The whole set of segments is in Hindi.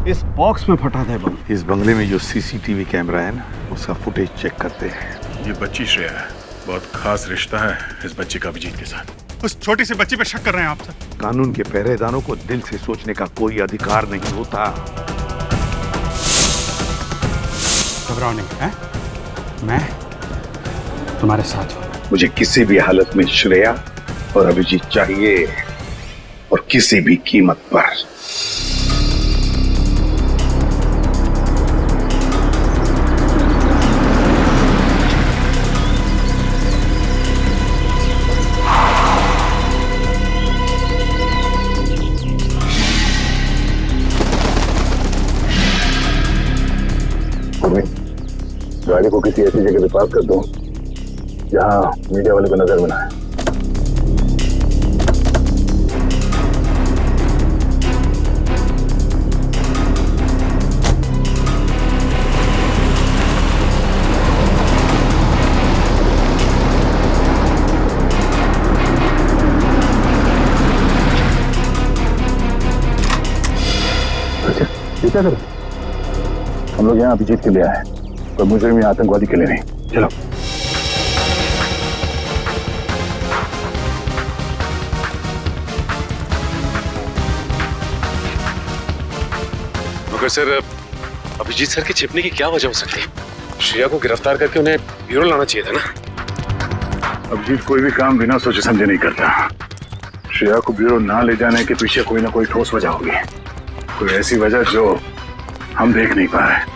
इस बॉक्स में फटा था बम। इस बंगले में जो सीसीटीवी कैमरा है ना, उसका फुटेज चेक करते हैं। ये बच्ची श्रेया है, बहुत खास रिश्ता है इस बच्ची का अभिजीत के साथ। उस छोटी सी बच्ची पे शक कर रहे हैं आप सर? कानून के पहरेदारों को दिल से सोचने का कोई अधिकार नहीं होता। घबराओ नहीं है? मैं तुम्हारे साथ हूँ। मुझे किसी भी हालत में श्रेया और अभिजीत चाहिए, और किसी भी कीमत पर। गाड़ी को किसी ऐसी जगह पे पार्क कर दो जहां मीडिया वाले को नजर में ना आए। अच्छा, ये क्या करो? हम लोग यहाँ अभिजीत के लिए आए, कोई मुजरिम या आतंकवादी के लिए नहीं। चलो। मगर सर, अभिजीत सर के छिपने की क्या वजह हो सकती है? श्रेया को गिरफ्तार करके उन्हें ब्यूरो लाना चाहिए था ना। अभिजीत कोई भी काम बिना सोचे समझे नहीं करता। श्रेया को ब्यूरो ना ले जाने के पीछे कोई ना कोई ठोस वजह होगी, कोई ऐसी वजह जो हम देख नहीं पा रहे।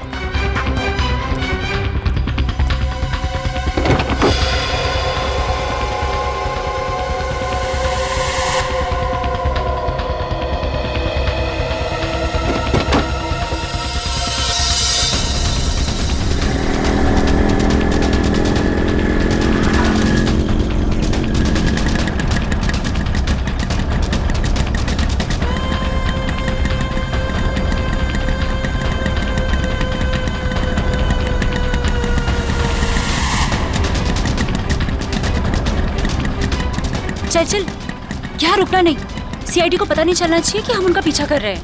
चल यहाँ रुकना नहीं। सीआईडी को पता नहीं चलना चाहिए कि हम उनका पीछा कर रहे हैं।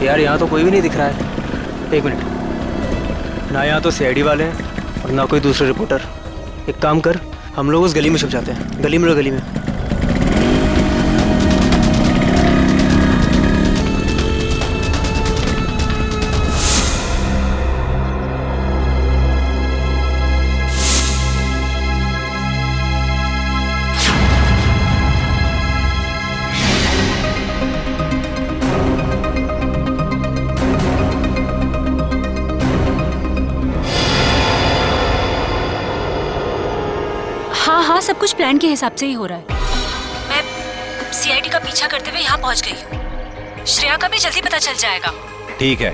यार यहाँ तो कोई भी नहीं दिख रहा है। एक मिनट, ना यहाँ तो सीआईडी वाले हैं और ना कोई दूसरे रिपोर्टर। एक काम कर, हम लोग उस गली में छुप जाते हैं। गली में लो, गली में। हाँ, सब कुछ प्लान के हिसाब से ही हो रहा है। मैं सीआईडी का पीछा करते हुए यहाँ पहुँच गई हूँ। श्रेया का भी जल्दी पता चल जाएगा। ठीक है,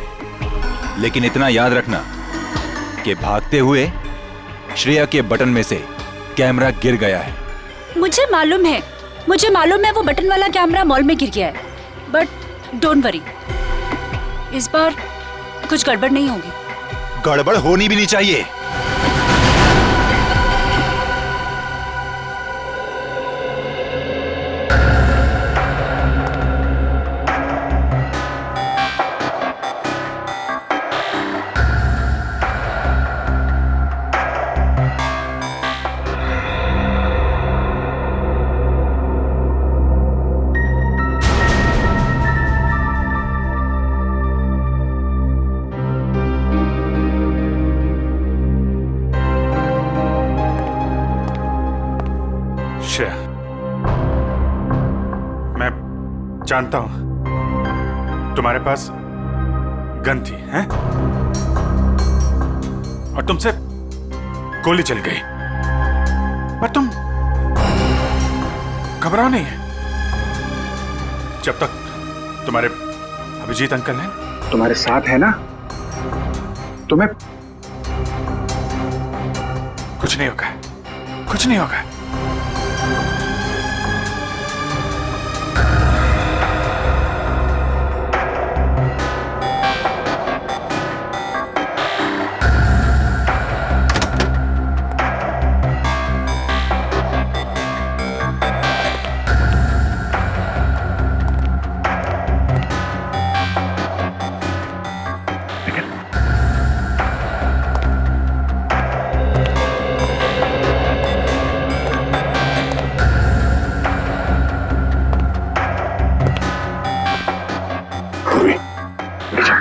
लेकिन इतना याद रखना कि भागते हुए श्रेया के बटन में से कैमरा गिर गया है। मुझे मालूम है वो बटन वाला कैमरा मॉल में गिर गया है। बट डोंट वरी, इस बार कुछ गड़बड़ नहीं होगी। गड़बड़ होनी भी नहीं चाहिए। श्रेया, मैं जानता हूं तुम्हारे पास गन थी, हैं? और तुमसे गोली चल गई, पर तुम घबराओ नहीं है। जब तक तुम्हारे अभिजीत अंकल हैं, तुम्हारे साथ है ना, तुम्हें कुछ नहीं होगा, कुछ नहीं होगा। पूर्वी जा।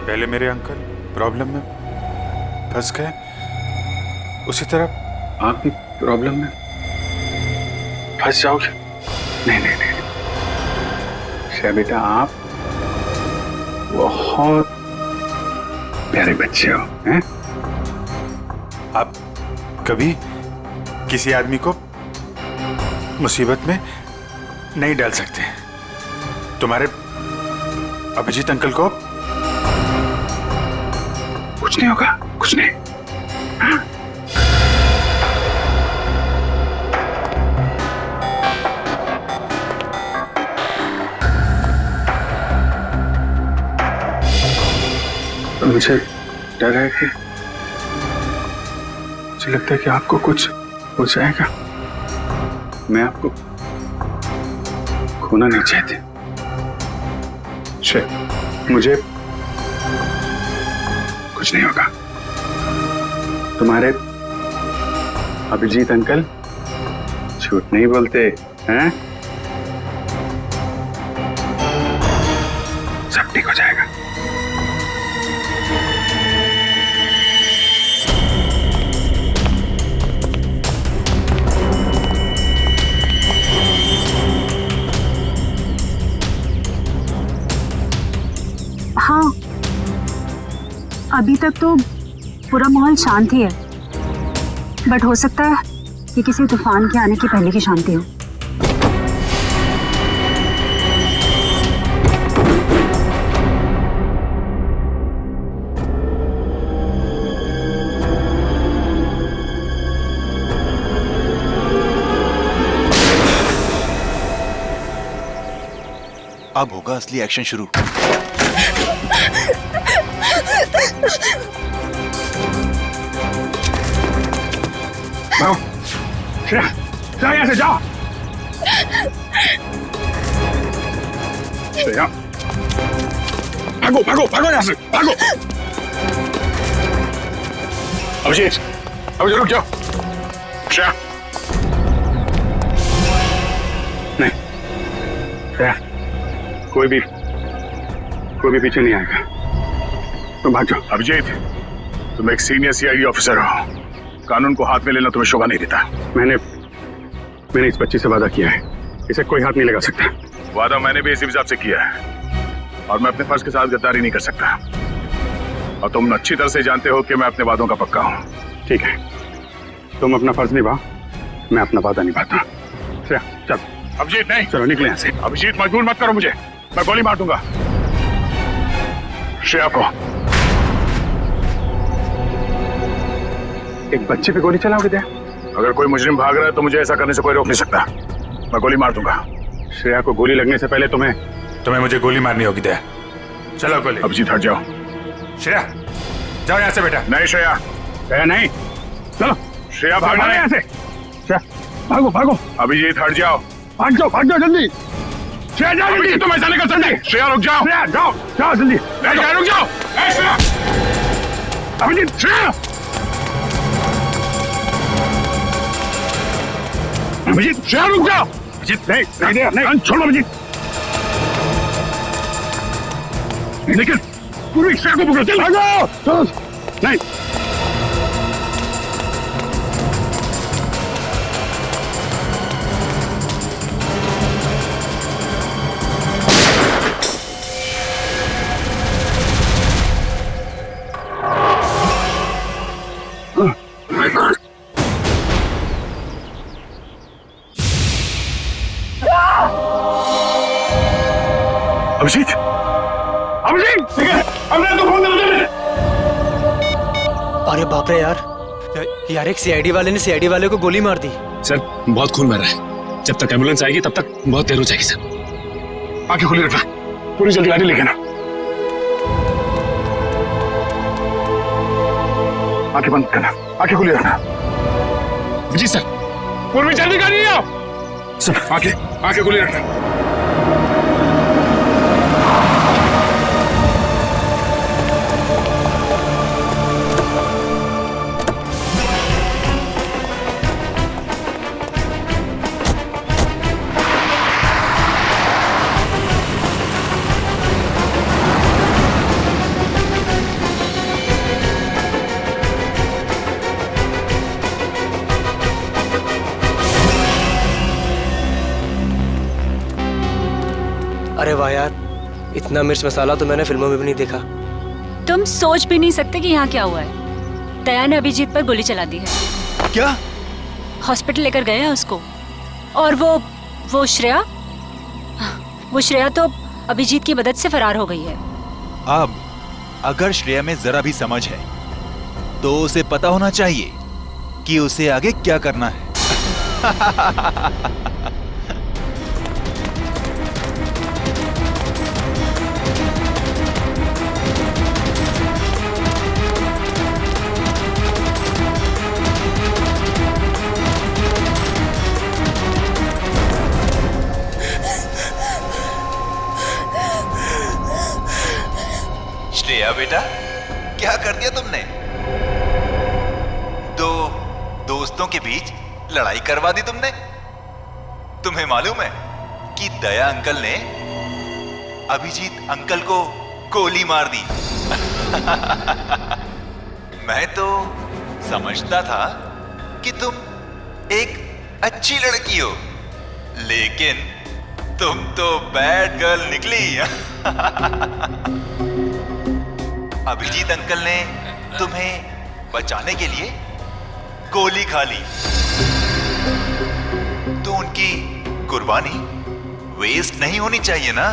पहले मेरे अंकल प्रॉब्लम में फंस गए, उसी तरह आप भी प्रॉब्लम में फंस जाओगे? नहीं नहीं नहीं श्रेया बेटा, आप बहुत प्यारे बच्चे हो हैं? आप कभी किसी आदमी को मुसीबत में नहीं डाल सकते। तुम्हारे अभिजीत अंकल को कुछ नहीं होगा, कुछ नहीं। हाँ? मुझे डर है कि मुझे लगता है कि आपको कुछ हो जाएगा। मैं आपको खोना नहीं चाहती। मुझे कुछ नहीं होगा। तुम्हारे अभिजीत अंकल झूठ नहीं बोलते हैं। सब ठीक हो जाएगा। हाँ, अभी तक तो पूरा माहौल शांत ही है, बट हो सकता है कि किसी तूफान के आने की पहले की शांति हो। अब होगा असली एक्शन शुरू। जाओ श्रेया, जाओ यहाँ से, जाओ। श्रेया, भागो भागो भागो यहाँ से, भागो। अभिजीत, अभिजीत रुक जाओ। श्रेया, नहीं श्रेया, कोई भी पीछे नहीं आएगा। तुम भाग जाओ। अभिजीत, तुम एक सीनियर सीआईडी ऑफिसर हो, कानून को हाथ में लेना तुम्हें शोभा नहीं देता। मैंने इस बच्ची से वादा किया है, इसे कोई हाथ नहीं लगा सकता। वादा मैंने भी इसी हिसाब से किया है, और मैं अपने फर्ज के साथ गद्दारी नहीं कर सकता। और तुम अच्छी तरह से जानते हो कि मैं अपने वादों का पक्का हूँ। ठीक है, तुम अपना फर्ज निभाओ, मैं अपना वादा निभाता। चल। अभिजीत नहीं, चलो निकले यहाँ से। अभिजीत, मजबूर मत करो मुझे, मैं गोली मार दूंगा श्रेया को। एक बच्चे पे गोली चलाओगे क्या? अगर कोई मुजरिम भाग रहा है तो मुझे ऐसा करने से कोई रोक नहीं सकता। मैं गोली मार दूंगा। श्रेया को गोली लगने से पहले तुम्हें मुझे गोली मारनी होगी। दया, चलो गोली। अभिजीत हट जाओ। श्रेया, जाओ यहाँ से बेटा। नहीं श्रेया, श्रेया नहीं, चलो। श्रेया भागो यहाँ से। श्रेया भागो भागो। अभिजीत हट जाओ, भाग जाओ जल्दी। श्रेया जाओ जल्दी। तुम ऐसा नहीं कर सकते। श्रेया रुक जाओ। श्रेया जाओ, जाओ जल्दी। रुक जाओ। अभिजीत, श्रेया। अभिजीत, श्रेया रुक जाओ। अभिजीत नहीं, छोड़ो अभिजीत। लेकिन पूरी श्रेया को पकड़ो। चलो नहीं। अभिजीत, हमने तो फोन दे। अरे बाप रे यार, एक सीआईडी वाले ने सीआईडी वाले को गोली मार दी। सर, बहुत खून बह रहा है। जब तक एम्बुलेंस आएगी तब तक बहुत देर हो जाएगी सर। आंखें खुली रखना, पूरी जल्दी गाड़ी लेके ना। आंखें बंद करना, आंखें खुली रखना। जी सर। पूरी जल्दी गाड़ी आओ। सर, आंखें खुली रखना। अरे वाह यार, इतना मिर्च मसाला तो मैंने फिल्मों में भी नहीं देखा। तुम सोच भी नहीं सकते कि यहाँ क्या हुआ है। दया ने अभिजीत पर गोली चला दी है। क्या? हॉस्पिटल लेकर गए हैं उसको। और वो श्रेया तो अभिजीत की मदद से फरार हो गई है। अब अगर श्रेया में जरा भी समझ है तो उसे पता होना चाहिए कि उसे आगे क्या करना है। श्रेया बेटा, क्या कर दिया तुमने? दो दोस्तों के बीच लड़ाई करवा दी तुमने। तुम्हें मालूम है कि दया अंकल ने अभिजीत अंकल को गोली मार दी। मैं तो समझता था कि तुम एक अच्छी लड़की हो, लेकिन तुम तो बैड गर्ल निकली। अभिजीत अंकल ने तुम्हें बचाने के लिए गोली खा ली, तो उनकी कुर्बानी वेस्ट नहीं होनी चाहिए ना।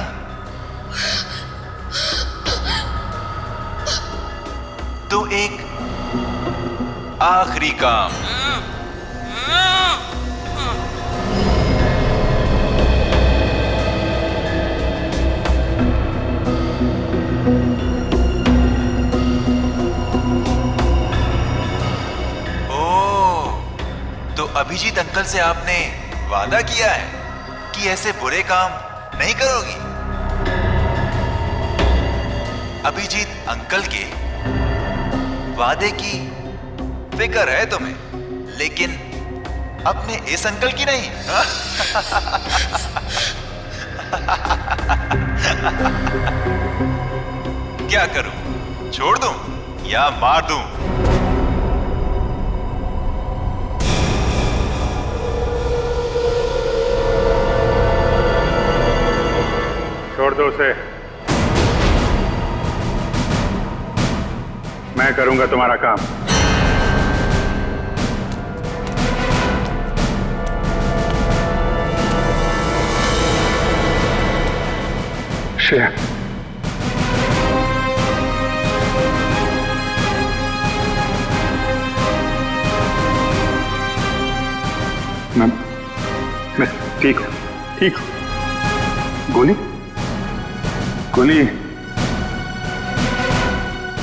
तो एक आखिरी काम। तो अभिजीत अंकल से आपने वादा किया है कि ऐसे बुरे काम नहीं करोगी। अभिजीत अंकल के वादे की फिक्र है तुम्हें, लेकिन अपने इस अंकल की नहीं। क्या करूं, छोड़ दूं या मार दूं? छोड़ दो उसे, मैं करूंगा तुम्हारा काम। श्रेया, मैं ठीक हूं। गोली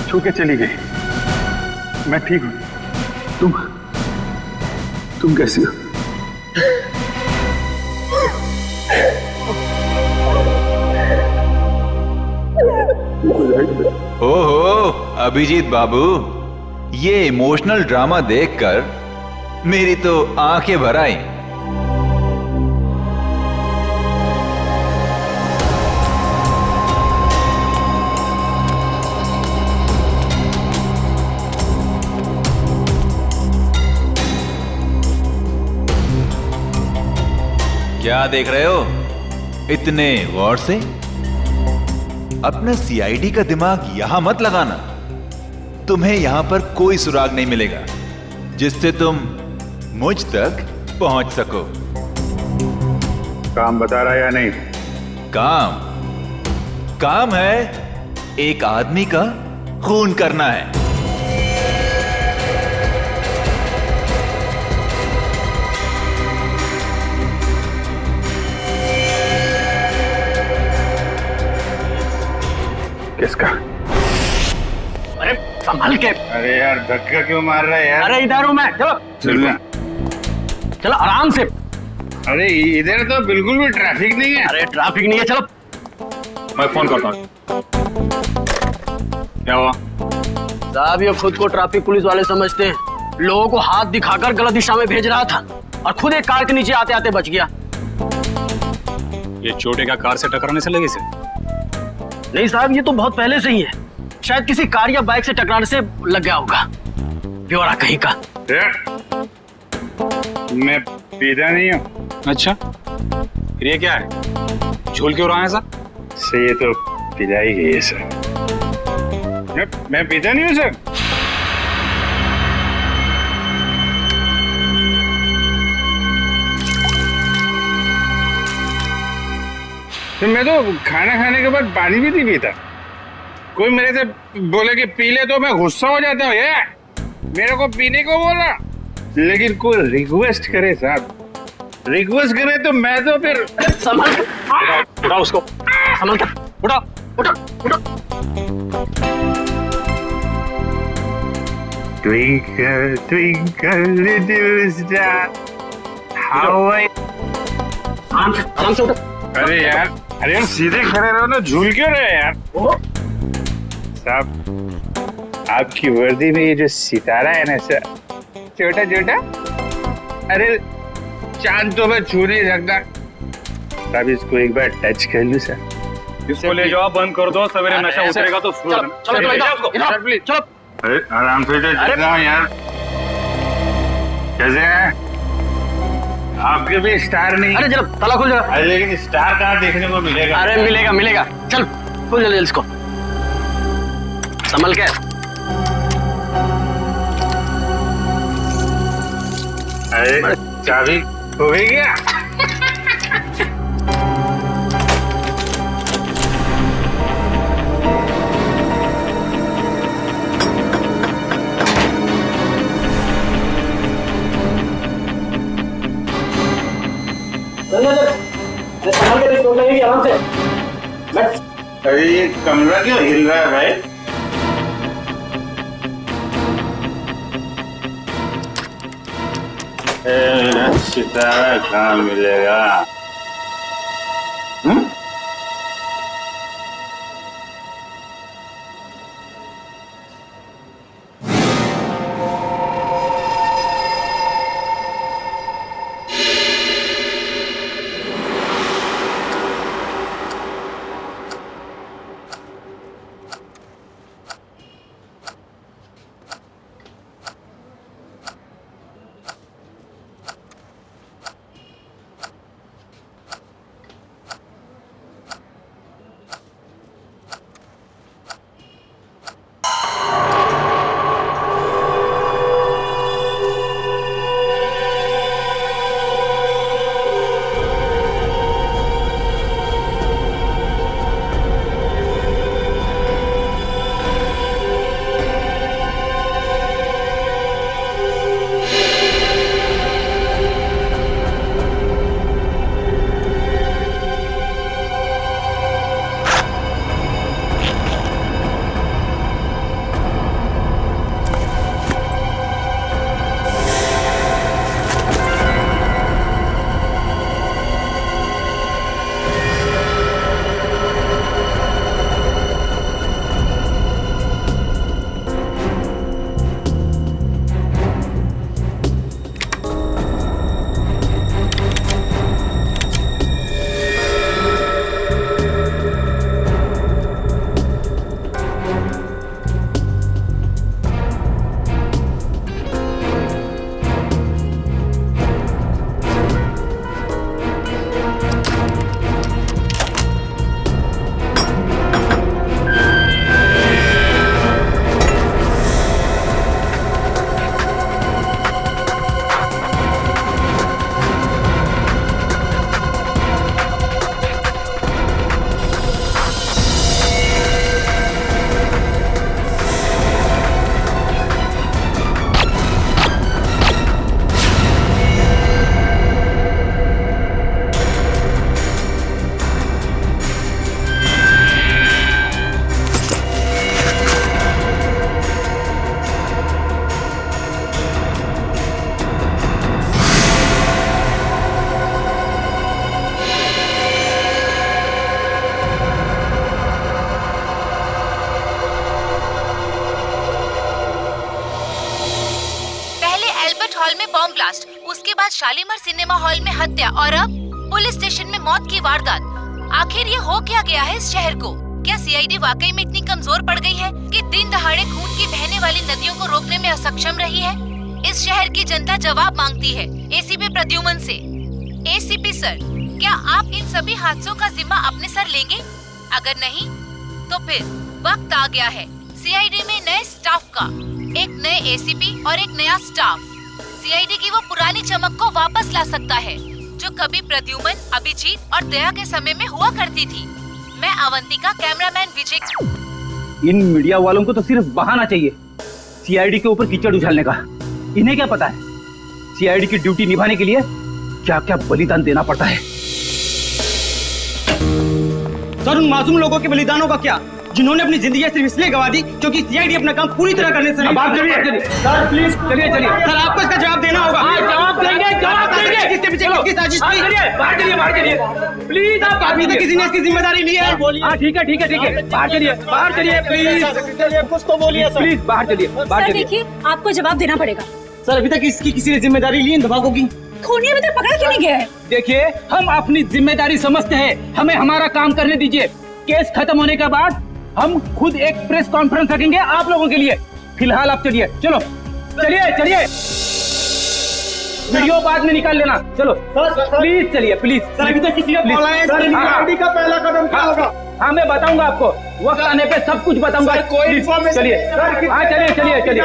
छू के चली गई। मैं ठीक हूं। तुम कैसी हो? ओहो अभिजीत बाबू, ये इमोशनल ड्रामा देखकर मेरी तो आंखें भर आई। क्या देख रहे हो इतने गौर से? अपना सीआईडी का दिमाग यहां मत लगाना। तुम्हें यहां पर कोई सुराग नहीं मिलेगा जिससे तुम मुझ तक पहुंच सको। काम बता रहा है या नहीं? काम है एक आदमी का खून करना है। किसका? अरे संभल के। अरे यार धक्का क्यों मार रहा है यार? अरे इधर हूं मैं, चलो आराम से। अरे इधर तो बिल्कुल भी ट्रैफिक नहीं है। अरे ट्रैफिक नहीं है, चलो मैं फोन करता हूँ। क्या हुआ? साहब ये खुद को ट्रैफिक पुलिस वाले समझते हैं, लोगों को हाथ दिखाकर गलत दिशा में भेज रहा था और खुद एक कार के नीचे आते आते बच गया। ये चोटे का कार से टकराने से लगे से? नहीं साहब, ये तो बहुत पहले से ही है। शायद किसी कार या बाइक से टकराने से लग गया होगा। ब्यौरा कहीं का। मैं पीता नहीं हूँ। अच्छा, फिर ये क्या है? झोल क्यों रहा है सर? से ये तो पिला ही गई है सर। मैं पीता नहीं हूँ सर। तो मैं तो खाना खाने के बाद पानी भी नहीं पीता। कोई मेरे से बोले कि पी ले तो मैं गुस्सा हो जाता हूँ। ये मेरे को पीने को बोला, लेकिन कोई रिक्वेस्ट करे साहब, रिक्वेस्ट करे तो मैं तो फिर संभल उठा उसको, संभल कर, उठा उठा उठा। Twinkle, twinkle, little star, how I... आराम से उठा। अरे यार सीधे खड़े रहो ना, झूल क्यों रहे यार? साहब, आपकी वर्दी में ये जो सितारा है ना सर, छोटा छोटा, अरे चांद तो मैं छू नहीं सकता साहब। इसको एक बार टच कर लूं सर। इसको ले जाओ, बंद कर दो, सवेरे नशा उतरेगा तो चलो चलो। अरे आराम से यार, कैसे हैं? आपके भी स्टार नहीं? अरे चलो ताला खुल जाएगा। अरे लेकिन स्टार कहाँ देखने को मिलेगा? अरे मिलेगा मिलेगा, चल खुल जल्दी इसको, संभल के। अरे चाबी हो गई क्या? संभल के चोट लगेगी, आराम से बैठ। अरे ये कमरा क्यों हिल रहा है भाई? सितारा कहाँ मिलेगा? ब्लास्ट, उसके बाद शालीमार सिनेमा हॉल में हत्या और अब पुलिस स्टेशन में मौत की वारदात। आखिर ये हो क्या गया है इस शहर को? क्या सीआईडी वाकई में इतनी कमजोर पड़ गई है कि दिन दहाड़े खून की बहने वाली नदियों को रोकने में असक्षम रही है? इस शहर की जनता जवाब मांगती है एसीपी प्रद्युमन से। एसीपी सर, क्या आप इन सभी हादसों का जिम्मा अपने सर लेंगे? अगर नहीं तो फिर वक्त आ गया है सीआईडी में नए स्टाफ का, एक नए एसीपी और एक नया स्टाफ। सीआईडी की वो पुरानी चमक को वापस ला सकता है जो कभी प्रद्युमन, अभिजीत और दया के समय में हुआ करती थी। मैं अवंतिका, कैमरामैन विजय। इन मीडिया वालों को तो सिर्फ बहाना चाहिए सीआईडी के ऊपर कीचड़ उछालने का। इन्हें क्या पता है सीआईडी की ड्यूटी निभाने के लिए क्या क्या बलिदान देना पड़ता है। सर, उन मासूम लोगों के बलिदानों का क्या, जिन्होंने अपनी जिंदगी सिर्फ इसलिए गवा दी क्योंकि सीआईडी अपना काम पूरी तरह करने से नहीं। आप चलिए सर, प्लीज चलिए सर, आपको इसका जवाब देना होगा। जवाब देंगे किसके पीछे किसकी साजिश थी। बाहर चलिए प्लीज। आप अभी तक किसी ने इसकी जिम्मेदारी ली है? हाँ ठीक है बाहर चलिए प्लीज। कुछ तो बोलिए सर, प्लीज बाहर चलिए। देखिए, आपको जवाब देना पड़ेगा। सर, अभी तक इसकी किसी ने जिम्मेदारी ली इन धमाकों की? खूनी अभी तक पकड़ा क्यों नहीं गया है? देखिए, हम अपनी जिम्मेदारी समझते हैं, हमें हमारा काम करने दीजिए। केस खत्म होने के बाद हम खुद एक प्रेस कॉन्फ्रेंस रखेंगे आप लोगों के लिए। फिलहाल आप चलिए, चलिए वीडियो बाद में निकाल लेना। चलो प्लीज चलिए, प्लीज। सर, अभी तक किसी ने बोला है सीआईडी का पहला कदम क्या होगा? हाँ, मैं बताऊंगा आपको, वक्त आने पे सब कुछ बताऊंगा। कोई इन्फॉर्मेशन? चलिए, हाँ चलिए।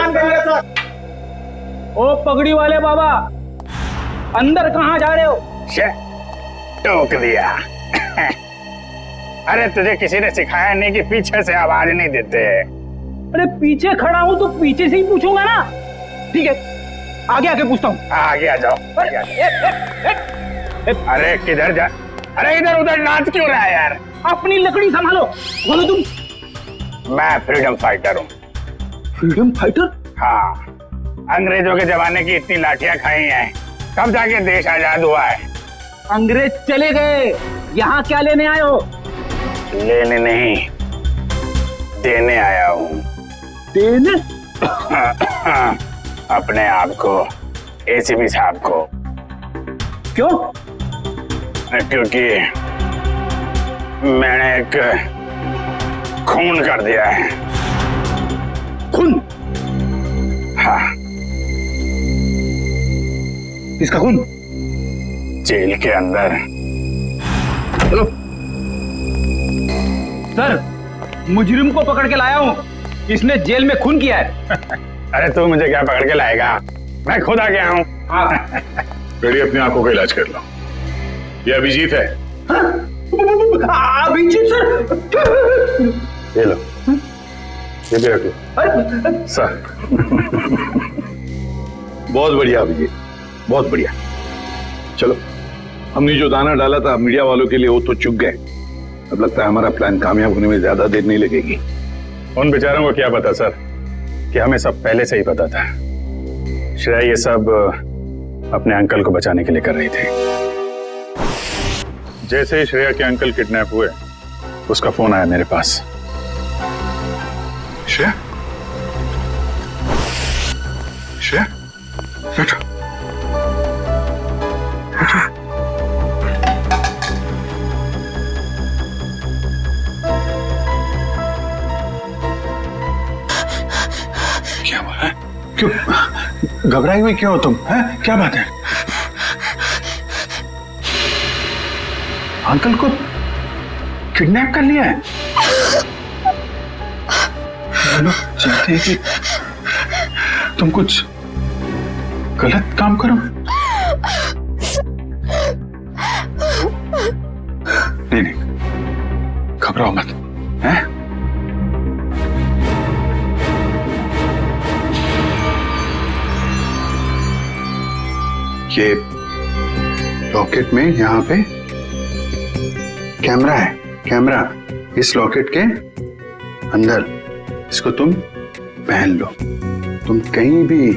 ओ पगड़ी वाले बाबा, अंदर कहाँ जा रहे हो? टोक दिया। अरे तुझे किसी ने सिखाया नहीं कि पीछे से आवाज नहीं देते? अरे पीछे खड़ा हूँ तो पीछे से ही पूछूंगा ना। ठीक है, आगे पूछता हूँ। आगे आ जाओ। अरे किधर जा? अरे इधर उधर नाच क्यों रहा है यार? अपनी लकड़ी संभालो। बोलो तुम। मैं फ्रीडम फाइटर हूँ। Freedom fighter? हाँ, अंग्रेजों के जमाने की इतनी लाठियां खाई हैं, तब जाके देश आजाद हुआ है। अंग्रेज चले गए, यहाँ क्या लेने आए हो? लेने नहीं, देने आया हूँ। देने? अपने आप को, एसीपी साहब को। क्यों? क्योंकि मैंने एक खून कर दिया है। खून? हाँ। किसका खून? जेल के अंदर। चलो सर, मुजरिम को पकड़ के लाया हूँ, इसने जेल में खून किया है। अरे तू मुझे क्या पकड़ के लाएगा, मैं खुद आ गया हूँ। पहले अपनी आंखों का इलाज कर लो। ये अभिजीत है। अभिजीत सर? ये लो, ये भी रख लो सर। बहुत बढ़िया अभिजीत, बहुत बढ़िया। चलो, हमने जो दाना डाला था मीडिया वालों के लिए वो तो चुग गए। अब लगता है हमारा प्लान कामयाब होने में ज्यादा देर नहीं लगेगी। उन बेचारों को क्या पता सर कि हमें सब पहले से ही पता था। श्रेया ये सब अपने अंकल को बचाने के लिए कर रही थी। जैसे ही श्रेया के अंकल किडनैप हुए, उसका फोन आया मेरे पास। श्रेया, श्रेया, बैठो। क्या हुआ है? क्यों घबराई हुई क्यों हो तुम? है क्या बात है? अंकल को किडनैप कर लिया है? लोग चाहते हैं कि तुम कुछ गलत काम करो। नहीं, घबराओ मत। हैं? ये लॉकेट में यहाँ पे कैमरा है। कैमरा इस लॉकेट के अंदर, इसको तुम पहन लो। तुम कहीं भी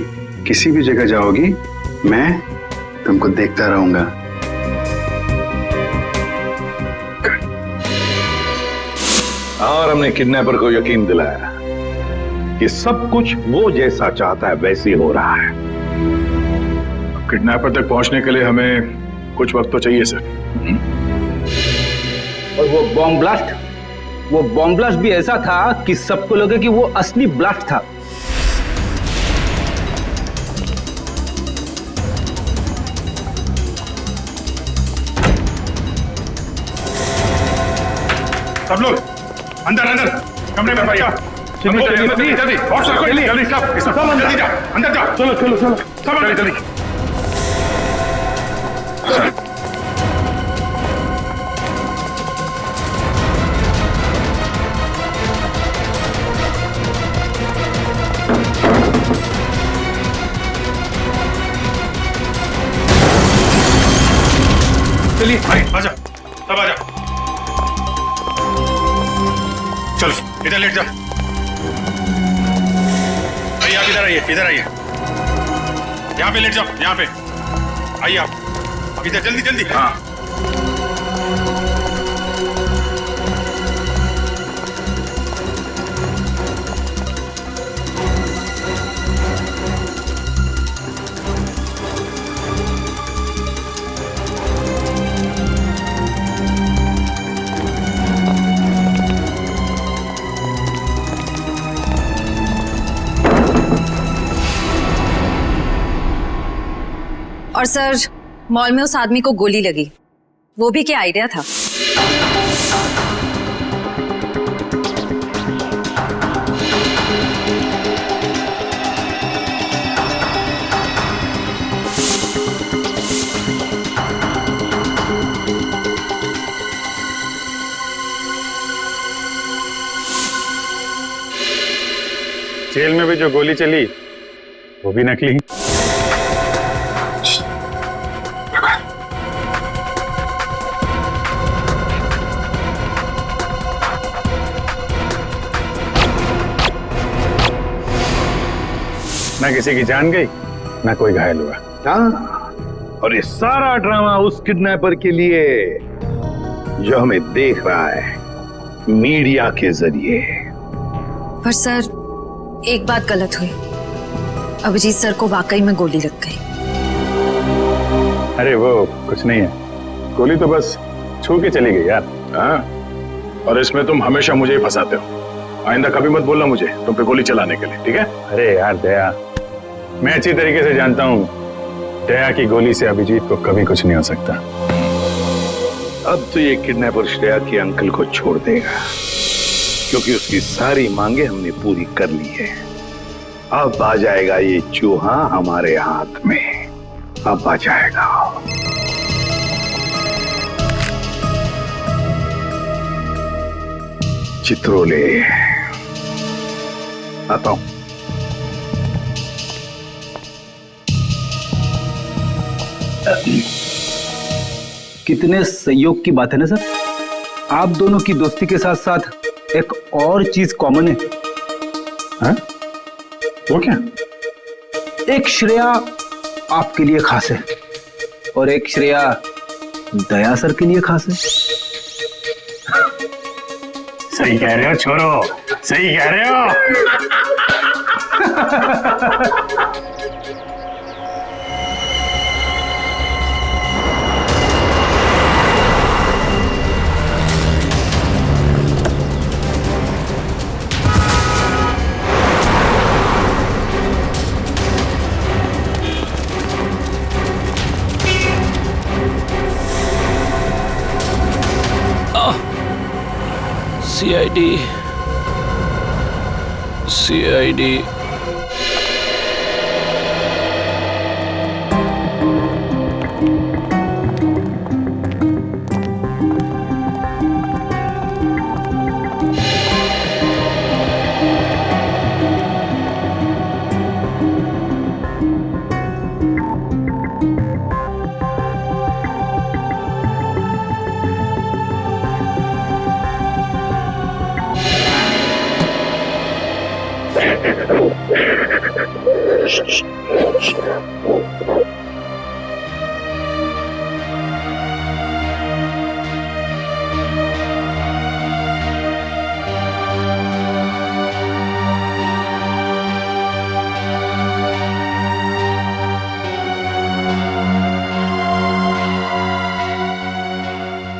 किसी भी जगह जाओगी, मैं तुमको देखता रहूंगा। और हमने किडनैपर को यकीन दिलाया कि सब कुछ वो जैसा चाहता है वैसे ही हो रहा है। किडनैपर तक पहुंचने के लिए हमें कुछ वक्त तो चाहिए सर। और वो बॉम्ब ब्लास्ट भी ऐसा था कि सबको लगे कि वो असली ब्लास्ट था। सब लोग अंदर अंदर कमरे में भैया जल्दी जल्दी जल्दी और सब जल्दी जल्दी सब जल्दी जा अंदर जा चलो चलो चलो सब जल्दी जल्दी चलिए भाई आजा सब आजा चलो इधर लेट जा भाई आप इधर आइए यहाँ पे लेट जाओ यहाँ पे आइए आप इधर जल्दी जल्दी हाँ और सर मॉल में उस आदमी को गोली लगी, वो भी क्या आइडिया था? जेल में भी जो गोली चली वो भी नकली। ना किसी की जान गई ना कोई घायल हुआ। हाँ, और ये सारा ड्रामा उस किडनैपर के लिए जो हमें देख रहा है मीडिया के जरिए। पर सर एक बात गलत हुई, अभिजीत सर को वाकई में गोली लग गई। अरे वो कुछ नहीं है, गोली तो बस छू के चली गई यार। हाँ, और इसमें तुम हमेशा मुझे ही फंसाते हो। आइंदा कभी मत बोलना मुझे तुम पे गोली चलाने के लिए, ठीक है? अरे यार दया, मैं अच्छी तरीके से जानता हूँ दया की गोली से अभिजीत को कभी कुछ नहीं हो सकता। अब तो ये किडनैपर श्रेया के अंकल को छोड़ देगा, क्योंकि उसकी सारी मांगे हमने पूरी कर ली है। अब आ जाएगा ये चूहा हमारे हाथ में, अब आ जाएगा। चित्रोले आता हूं। कितने संयोग की बात है ना सर, आप दोनों की दोस्ती के साथ साथ एक और चीज कॉमन है। हाँ? वो क्या? एक श्रेया आपके लिए खास है और एक श्रेया दया सर के लिए खास है। सही कह रहे हो छोरो, सही कह रहे हो। सीआईडी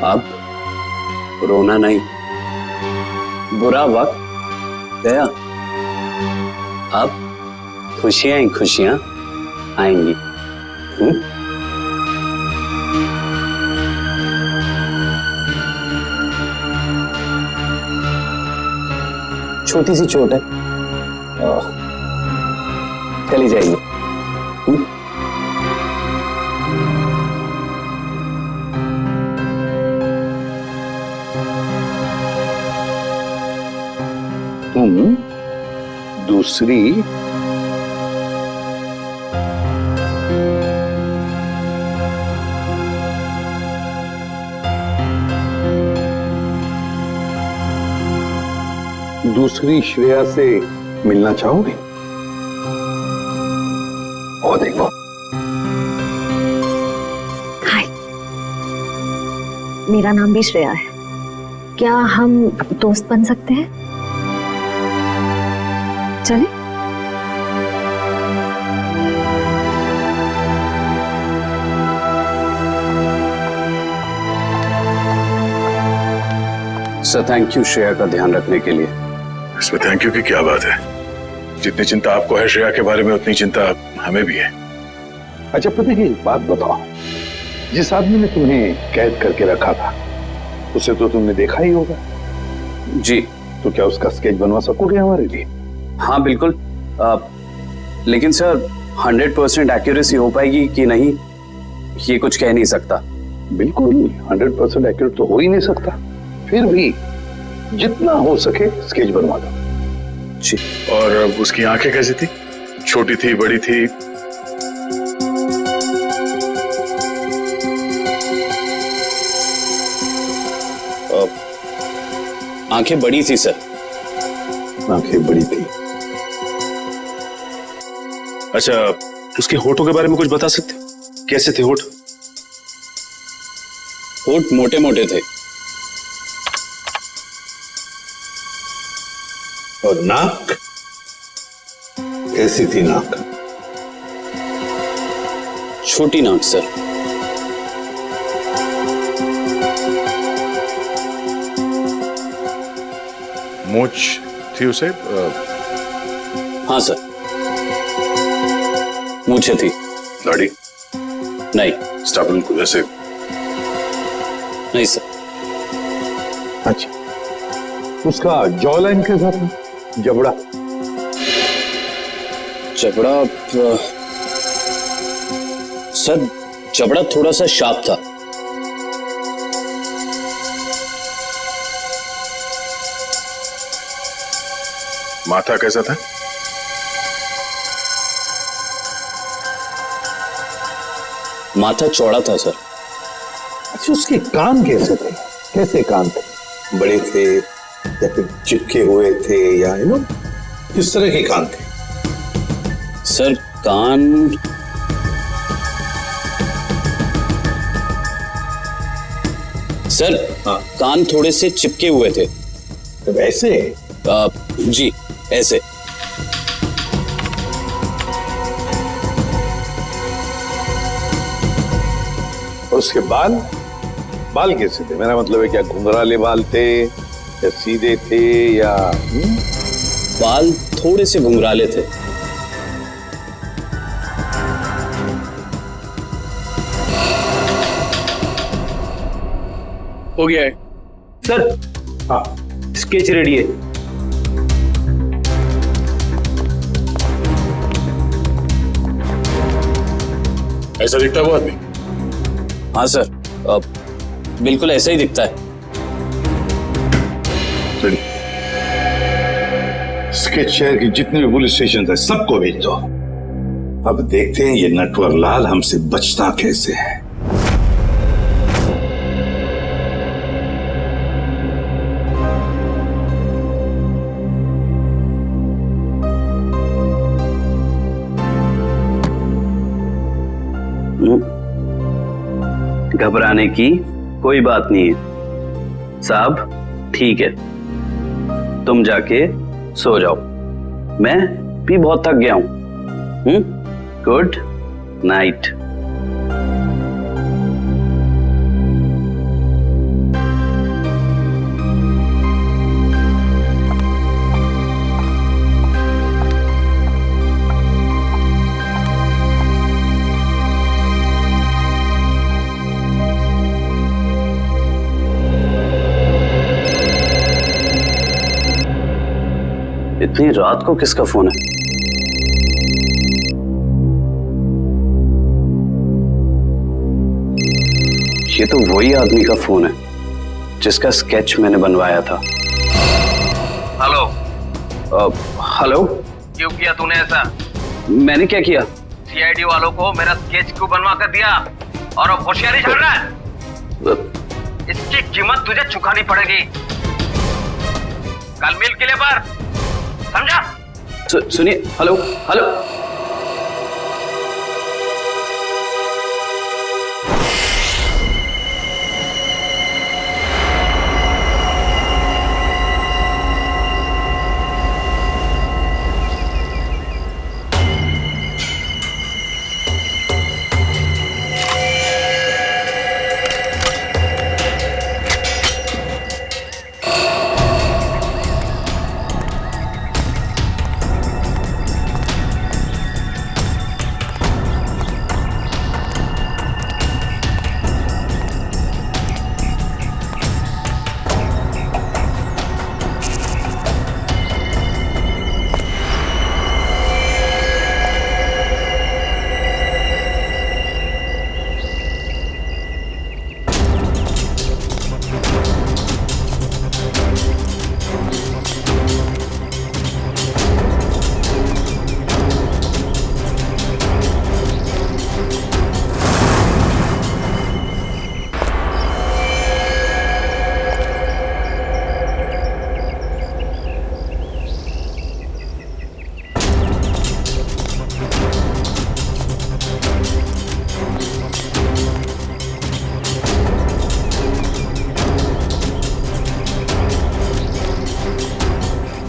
अब रोना नहीं, बुरा वक्त गया, अब खुशियां ही खुशियां आएंगी। छोटी सी चोट है, चली जाएगी। तुम दूसरी दूसरी श्रेया से मिलना चाहोगे? और देखो, हाय, मेरा नाम भी श्रेया है। क्या हम दोस्त बन सकते हैं? चले? सर थैंक यू श्रेया का ध्यान रखने के लिए। इसमें थैंक यू की क्या बात है? जितनी चिंता आपको है श्रेया के बारे में, उतनी चिंता हमें भी है। अच्छा पति की बात बताओ, जिस आदमी ने तुम्हें कैद करके रखा था उसे तो तुमने देखा ही होगा। जी। तो क्या उसका स्केच बनवा सकोगे हमारे लिए? हाँ बिल्कुल, लेकिन सर 100% एक्यूरेसी हो पाएगी कि नहीं, ये कुछ कह नहीं सकता। बिल्कुल 100% एक्यूरेट तो हो ही नहीं सकता, फिर भी जितना हो सके स्केच बनवा दो। जी। और उसकी आंखें कैसी थी? छोटी थी, बड़ी थी? आंखें बड़ी थी सर। आंखें बड़ी थी। अच्छा, उसके होठों के बारे में कुछ बता सकते? कैसे थे होठ? होठ मोटे मोटे थे। और नाक कैसी थी? नाक छोटी नाक सर। मूंछ थी उसे? हाँ सर, मूंछें थी। दाढ़ी? नहीं। स्टाबल को जैसे? नहीं सर। अच्छा, उसका जॉ लाइन कैसा था? जबड़ा? जबड़ा सर, जबड़ा थोड़ा सा शार्प था। माथा कैसा था? माथा चौड़ा था सर। अच्छा, उसके कान कैसे थे? कैसे कान थे? बड़े थे या फिर चिपके हुए थे, या यू नो किस तरह के कान थे? सर कान सर, कान थोड़े से चिपके हुए थे। वैसे? जी ऐसे। और उसके बाल? बाल कैसे थे? मेरा मतलब है, क्या घुंघराले बाल थे या सीधे थे, या बाल थोड़े से घुंघराले थे। हो गया है सर। हाँ, स्केच रेडी है। ऐसा दिखता है वो आदमी? हाँ सर, बिल्कुल ऐसा ही दिखता है। स्केच शहर की जितने भी पुलिस स्टेशन है सबको भेज दो। अब देखते हैं ये नटवर लाल हमसे बचता कैसे है। घबराने की कोई बात नहीं है साहब, ठीक है, तुम जाके सो जाओ, मैं भी बहुत थक गया हूं। Good night. इतनी रात को किसका फोन है? ये तो वही आदमी का फोन है जिसका स्केच मैंने बनवाया था। हेलो। हेलो। क्यों किया तूने ऐसा? मैंने क्या किया? सीआईडी वालों को मेरा स्केच क्यों बनवा कर दिया? और अब होशियारी झाड़ रहा है? इसकी कीमत तुझे चुकानी पड़ेगी। कल मिल किले पर, समझा? सुनिए। Hello hello.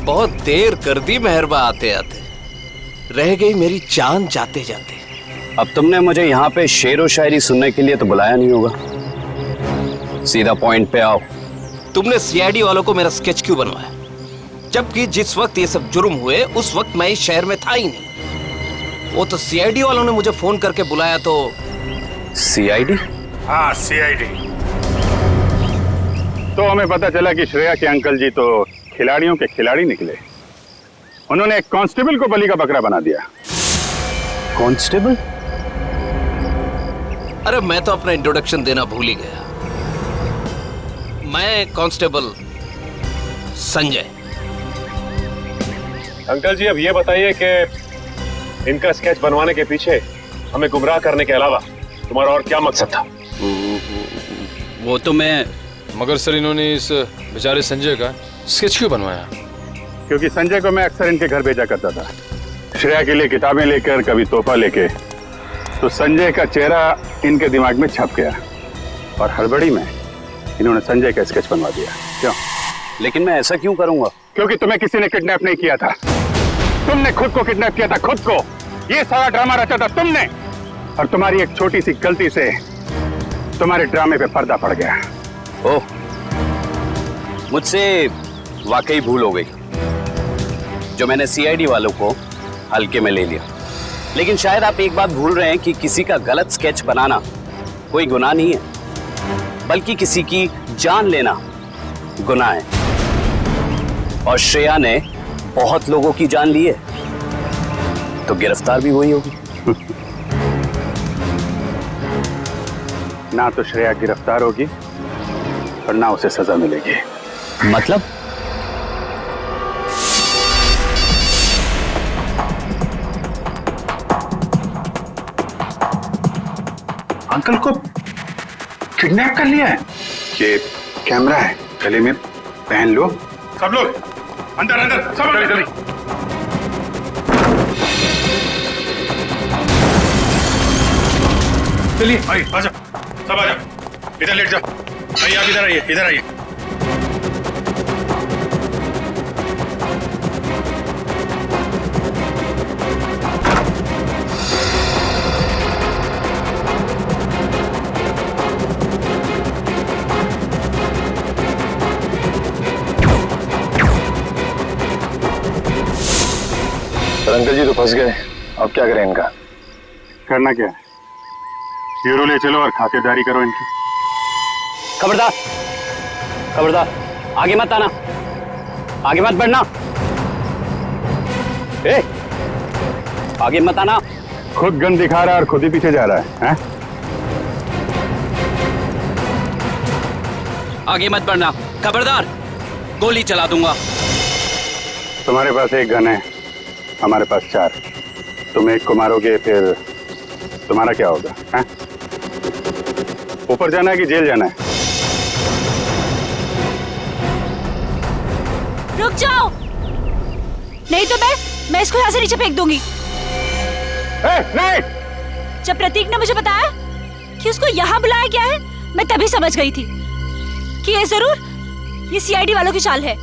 बहुत देर कर दी मेहरबा आते आते, रह गई मेरी जान जाते जाते। अब तुमने मुझे यहाँ पे शेर व शायरी सुनने के लिए तो बुलाया नहीं होगा। सीधा पॉइंट पे आओ। तुमने सीआईडी वालों को मेरा स्केच क्यों बनवाया? जबकि जिस वक्त ये सब जुर्म हुए उस वक्त मैं इस शहर में था ही नहीं। वो तो सीआईडी वालों ने मुझे फोन करके बुलाया तो। सीआईडी? हाँ, सीआईडी। तो हमें पता चला कि श्रेया के अंकल जी तो खिलाड़ियों के खिलाड़ी निकले। उन्होंने एक कांस्टेबल को बलि का बकरा बना दिया। कांस्टेबल? अरे मैं तो अपना इंट्रोडक्शन देना भूल ही गया। मैं कांस्टेबल संजय। अंकल जी अब ये बताइए कि इनका स्केच बनवाने के पीछे हमें गुमराह करने के अलावा तुम्हारा और क्या मकसद था? वो तो मैं, मगर सर इन्होंने इस बेचारे संजय का स्केच क्यों बनवाया? क्योंकि संजय को मैं अक्सर इनके घर भेजा करता था, श्रेया के लिए किताबें लेकर, कभी तोहफा लेके। तो संजय का चेहरा इनके दिमाग में छप गया और हड़बड़ी में इन्होंने संजय का स्केच बनवा दिया। क्यों? लेकिन मैं ऐसा क्यों करूंगा? क्योंकि तुम्हें किसी ने किडनैप नहीं किया था, तुमने खुद को किडनैप किया था, खुद को। ये सारा ड्रामा रचा था तुमने, और तुम्हारी एक छोटी सी गलती से तुम्हारे ड्रामे पे पर्दा पड़ गया। ओह, मुझसे वाकई भूल हो गई जो मैंने सीआईडी वालों को हल्के में ले लिया। लेकिन शायद आप एक बात भूल रहे हैं कि किसी का गलत स्केच बनाना कोई गुनाह नहीं है, बल्कि किसी की जान लेना गुनाह है। और श्रेया ने बहुत लोगों की जान ली है, तो गिरफ्तार भी वही होगी। ना तो श्रेया गिरफ्तार होगी और ना उसे सजा मिलेगी। मतलब? अंकल को किडनैप कर लिया है। ये कैमरा है, गले में पहन लो। सब लोग अंदर अंदर, सब जल्दी जल्दी। चलिए भाई, आ जाओ, सब आ जाओ, इधर लेट जाओ। आइए आप इधर आइए, इधर आइए। अंकल जी तो फंस गए, अब क्या करें इनका? करना क्या है? ब्यूरो ले चलो और खातेदारी करो इनकी। खबरदार, खबरदार, आगे मत आना, आगे मत बढ़ना। ए, आगे मत आना। खुद गन दिखा रहा है और खुद ही पीछे जा रहा है, हैं? आगे मत बढ़ना, खबरदार, गोली चला दूंगा। तुम्हारे पास एक गन है, हमारे पास 4। तुम एक को मारोगे फिर तुम्हारा क्या होगा, हैं? ऊपर जाना है कि जेल जाना है? रुक जाओ, नहीं तो मैं इसको यहाँ से नीचे फेंक दूंगी। नहीं! जब प्रतीक ने मुझे बताया कि उसको यहाँ बुलाया गया है, मैं तभी समझ गई थी कि ये जरूर ये सीआईडी वालों की चाल है।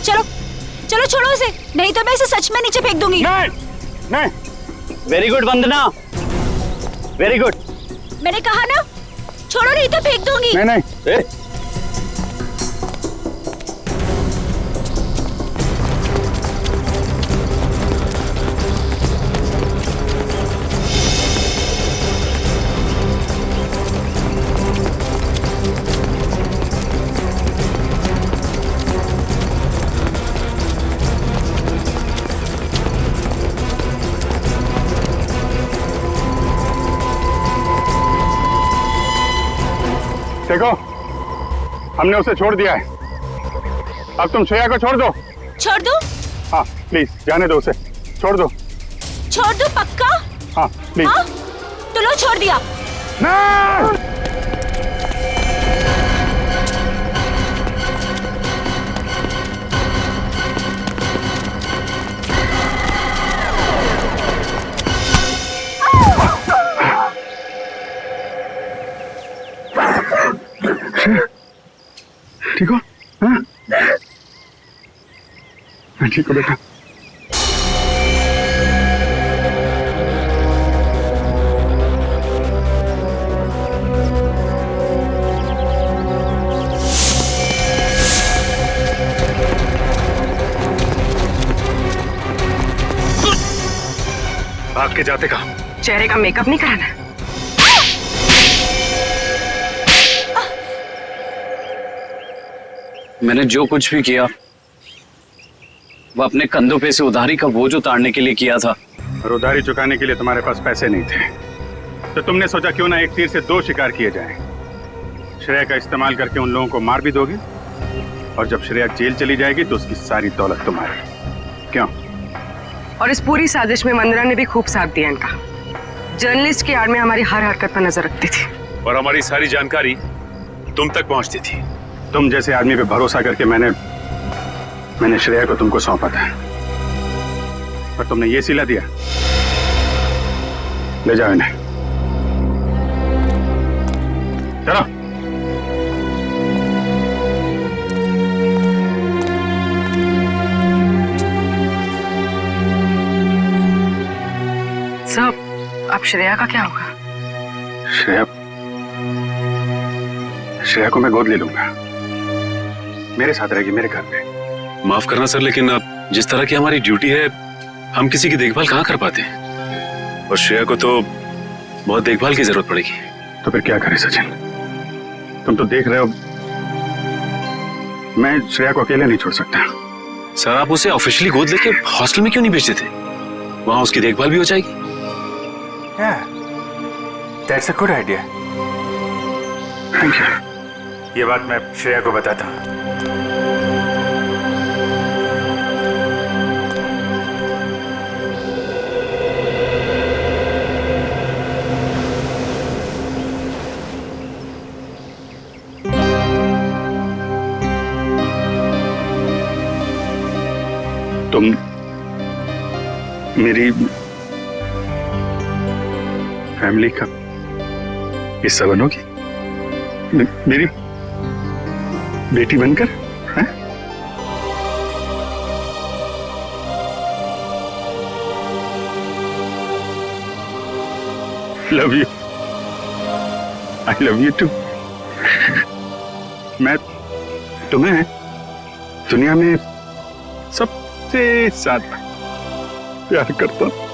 चलो चलो छोड़ो उसे, नहीं तो मैं इसे सच में नीचे फेंक दूंगी। नहीं। वेरी गुड वंदना, वेरी गुड। मैंने कहा ना, छोड़ो नहीं तो फेंक दूंगी। नहीं। देखो, हमने उसे छोड़ दिया है, अब तुम श्रेया को छोड़ दो। छोड़ दो? हाँ प्लीज, जाने दो उसे, छोड़ दो। छोड़ दो पक्का? हाँ प्लीज। हाँ? तो लो, छोड़ दिया। नहीं! ठीक हो? हाँ? ठीक हो बेटा। भाग के जाते कहाँ? चेहरे का मेकअप नहीं कराना? मैंने जो कुछ भी किया वो अपने कंधों पे से उधारी का बोझ उतारने के लिए किया था। और उधारी चुकाने के लिए तुम्हारे पास पैसे नहीं थे, तो तुमने सोचा क्यों ना एक तीर से 2 शिकार किए जाएं। श्रेया का इस्तेमाल करके उन लोगों को मार भी दोगे, और जब श्रेया जेल चली जाएगी तो उसकी सारी दौलत तुम्हारी। क्यों? और इस पूरी साजिश में वंदना ने भी खूब साथ दिया इनका। जर्नलिस्ट की आड़ में हमारी हर हरकत पर नजर रखती थी, और हमारी सारी जानकारी तुम तक पहुंचती थी। तुम जैसे आदमी पे भरोसा करके मैंने श्रेया को तुमको सौंपा था, पर तुमने ये सिला दिया। ले जाओ इन्हें, चलो। सब अब श्रेया का क्या होगा? श्रेया को मैं गोद ले लूंगा, मेरे साथ रहेगी मेरे घर पे। माफ करना सर, लेकिन अब जिस तरह की हमारी ड्यूटी है, हम किसी की देखभाल कहाँ कर पाते हैं, और श्रेया को तो बहुत देखभाल की जरूरत पड़ेगी। तो फिर क्या करें सचिन? तुम तो देख रहे हो, मैं श्रेया को अकेले नहीं छोड़ सकता। सर, आप उसे ऑफिशियली गोद लेके हॉस्टल में क्यों नहीं भेजते थे? वहां उसकी देखभाल भी हो जाएगी। That's a good idea. Thank you. ये बात मैं श्रेया को बताता हूँ। तुम मेरी फैमिली का हिस्सा बनोगी, मेरी बेटी बनकर, हैं? Love you, I love you too. मैं तुम्हें दुनिया में सबसे ज्यादा प्यार करता हूं।